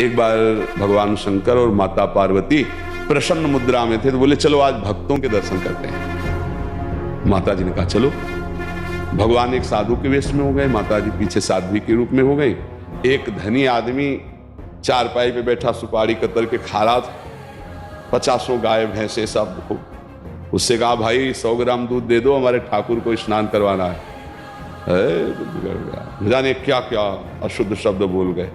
एक बार भगवान शंकर और माता पार्वती प्रसन्न मुद्रा में थे, तो बोले चलो आज भक्तों के दर्शन करते हैं। माता जी ने कहा चलो। भगवान एक साधु के वेश में हो गए, माता जी पीछे साध्वी के रूप में हो गई। एक धनी आदमी चारपाई पे बैठा सुपारी कतर के खा रहा था, 50 गाय भैंसे सब। उससे कहा भाई 100 ग्राम दूध दे दो, हमारे ठाकुर को स्नान करवाना है। बिगड़ गया, जाने क्या क्या अशुद्ध शब्द बोल गए।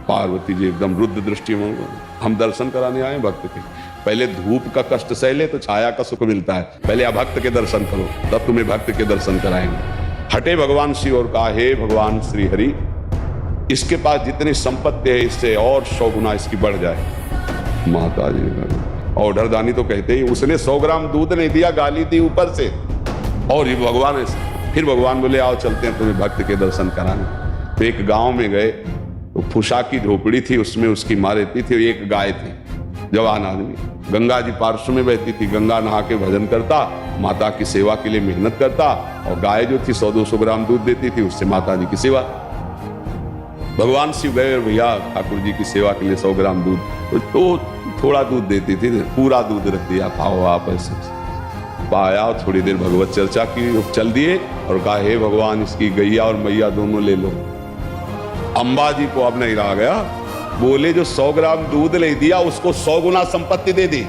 पार्वती जी एकदम रुद्र दृष्टि में, हम दर्शन कराने आए भक्त के। पहले धूप का कष्ट सह ले तो छाया का सुख मिलता है, पहले अभक्त के दर्शन करो तब तुम्हें भक्त के दर्शन कराएंगे। हटे भगवान शिव और कहा हे भगवान श्री हरि, इसके पास जितनी संपत्ति है इससे और 100 गुना इसकी बढ़ जाए। माता जी ने ऑर्डर दानी तो कहते ही, उसने 100 ग्राम दूध नहीं दिया, गाली दी ऊपर से। और ये भगवान ऐसे, फिर भगवान बोले आओ चलते हैं तुम्हें भक्त के दर्शन कराने। तो एक गांव में गए, तो फुसा की झोपड़ी थी, उसमें उसकी माँ रहती थी। एक गाय थी, जवान आदमी, गंगा जी पार्श्व में बहती थी। गंगा नहा के भजन करता, माता की सेवा के लिए मेहनत करता, और गाय जो थी 100-200 ग्राम दूध देती थी, उससे माता जी की सेवा। भगवान शिव गए, भैया ठाकुर जी की सेवा के लिए 100 ग्राम दूध, तो थोड़ा दूध देती थी, पूरा दूध रख दिया, खाओ आप ऐसे। पाया और थोड़ी देर भगवत चर्चा की, चल दिए और कहा हे भगवान इसकी गैया और मैया दोनों ले लो। अंबा जी को अब नहीं रहा गया, बोले जो 100 ग्राम दूध ले दिया उसको 100 गुना संपत्ति दे दी।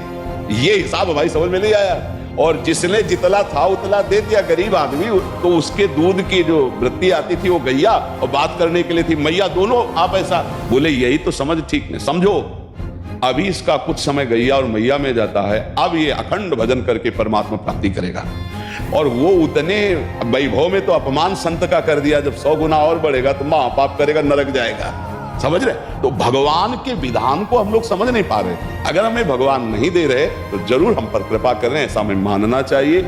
ये हिसाब भाई समझ में नहीं आया। और जिसने जितना था उतना दे दिया, गरीब आदमी, तो उसके दूध की जो वृत्ति आती थी वो गैया, और बात करने के लिए थी मैया, दोनों आप ऐसा बोले। यही तो समझ ठीक नहीं, समझो अभी इसका कुछ समय गैया और मैया में जाता है, अब ये अखंड भजन करके परमात्मा प्राप्ति करेगा। और वो उतने वैभव में तो अपमान संत का कर दिया, जब 100 गुना और बढ़ेगा तो महापाप करेगा, नरक जाएगा। समझ रहे? तो भगवान के विधान को हम लोग समझ नहीं पा रहे। अगर हमें भगवान नहीं दे रहे तो जरूर हम पर कृपा कर रहे हैं, ऐसा हमें मानना चाहिए।